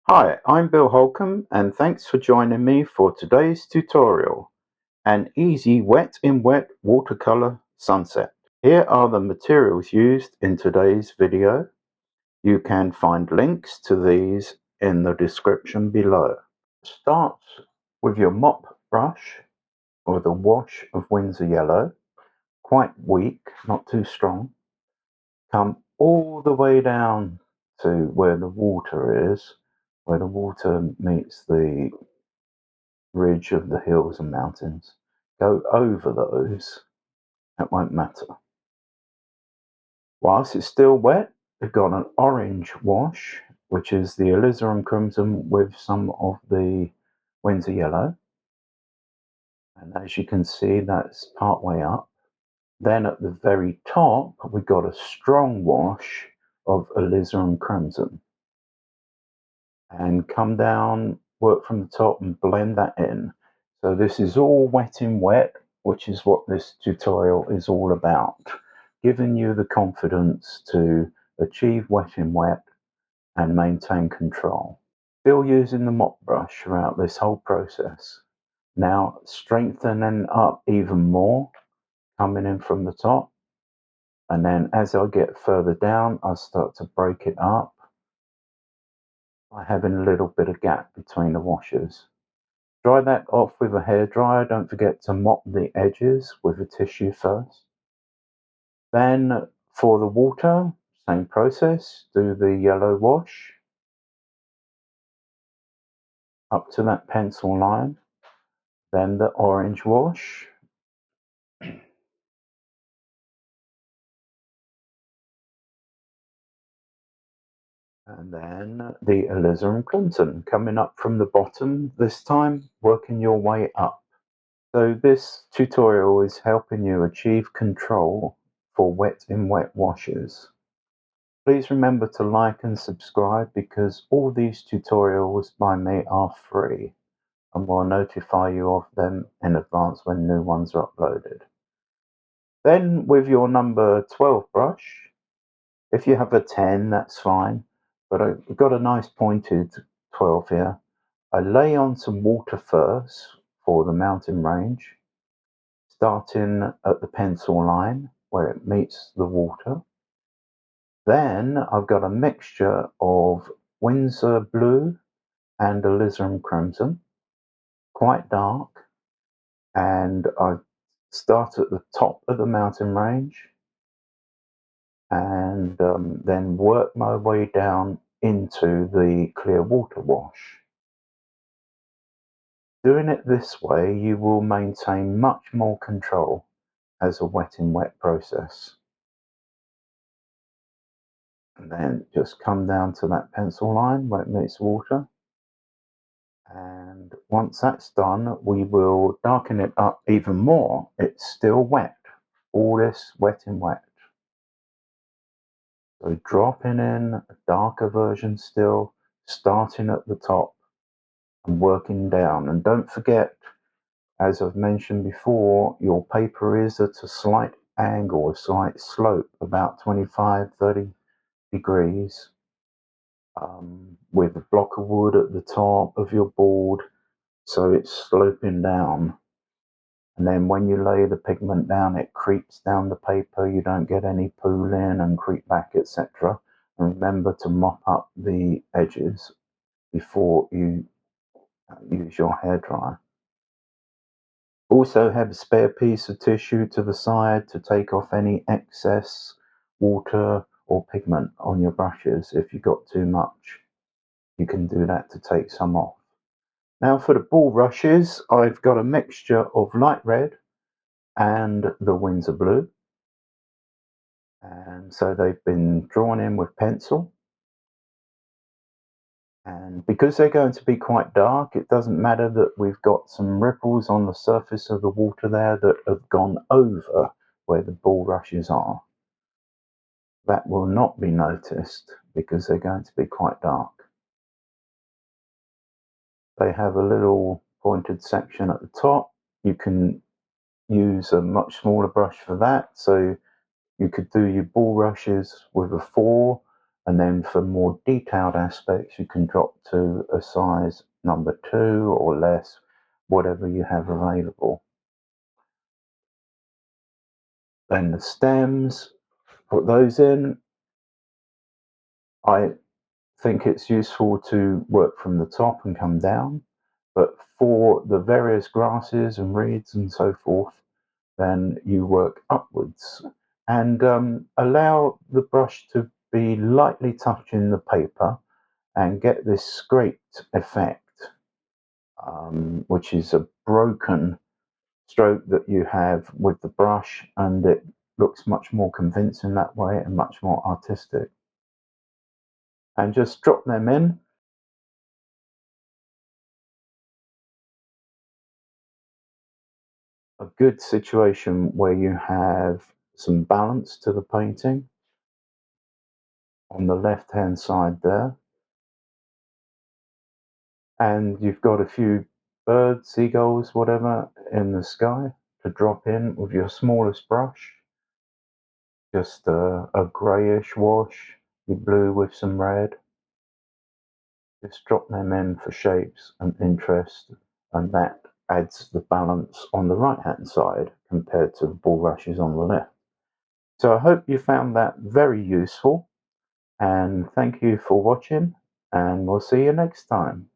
Hi, I'm Bill Holcomb and thanks for joining me for today's tutorial, an easy wet-in-wet watercolor sunset. Here are the materials used in today's video. You can find links to these in the description below. Start with your mop brush with a wash of Winsor yellow, quite weak, not too strong. Come all the way down to where the water is, where the water meets the ridge of the hills and mountains. Go over those, that won't matter. Whilst it's still wet, we've got an orange wash, which is the alizarin crimson with some of the Winsor yellow. And as you can see, that's part way up. Then at the very top, we've got a strong wash of alizarin crimson. And come down, work from the top and blend that in. So this is all wet in wet, which is what this tutorial is all about, giving you the confidence to achieve wet in wet and maintain control. Still using the mop brush throughout this whole process. Now strengthening up even more, coming in from the top, and then as I get further down, I start to break it up by having a little bit of gap between the washes. Dry that off with a hairdryer. Don't forget to mop the edges with a tissue first. Then for the water, same process, do the yellow wash up to that pencil line, then the orange wash, and then the alizarin crimson coming up from the bottom, this time working your way up. So this tutorial is helping you achieve control for wet in wet washes. Please remember to like and subscribe because all these tutorials by me are free and will notify you of them in advance when new ones are uploaded. Then with your number 12 brush, if you have a 10 that's fine, but I've got a nice pointed 12 here. I lay on some water first for the mountain range, starting at the pencil line where it meets the water. Then I've got a mixture of Winsor blue and alizarin crimson, quite dark, and I start at the top of the mountain range and then work my way down into the clear water wash. Doing it this way, you will maintain much more control as a wet in wet process. And then just come down to that pencil line where it meets water. And once that's done, we will darken it up even more. It's still wet, all this wet in wet. So dropping in a darker version still, starting at the top and working down. And don't forget, as I've mentioned before, your paper is at a slight angle, a slight slope, about 25-30 degrees, with a block of wood at the top of your board, so it's sloping down. And then when you lay the pigment down, it creeps down the paper. You don't get any pooling and creep back, etc. And remember to mop up the edges before you use your hairdryer. Also have a spare piece of tissue to the side to take off any excess water or pigment on your brushes. If you got too much, you can do that to take some off. Now for the ball brushes, I've got a mixture of light red and the Winsor blue. And so they've been drawn in with pencil. And because they're going to be quite dark, it doesn't matter that we've got some ripples on the surface of the water there that have gone over where the bulrushes are. That will not be noticed because they're going to be quite dark. They have a little pointed section at the top. You can use a much smaller brush for that. So you could do your bulrushes with a 4 And then for more detailed aspects, you can drop to a size number 2 or less, whatever you have available. Then the stems, put those in. I think it's useful to work from the top and come down, but for the various grasses and reeds and so forth, then you work upwards and allow the brush to be lightly touching the paper and get this scraped effect, which is a broken stroke that you have with the brush, and it looks much more convincing that way and much more artistic. And just drop them in. A good situation where you have some balance to the painting on the left hand side there, and you've got a few birds, seagulls, whatever in the sky to drop in with your smallest brush. Just a greyish wash, your blue with some red. Just drop them in for shapes and interest, and that adds the balance on the right hand side compared to the bulrushes on the left. So I hope you found that very useful, and thank you for watching, and we'll see you next time.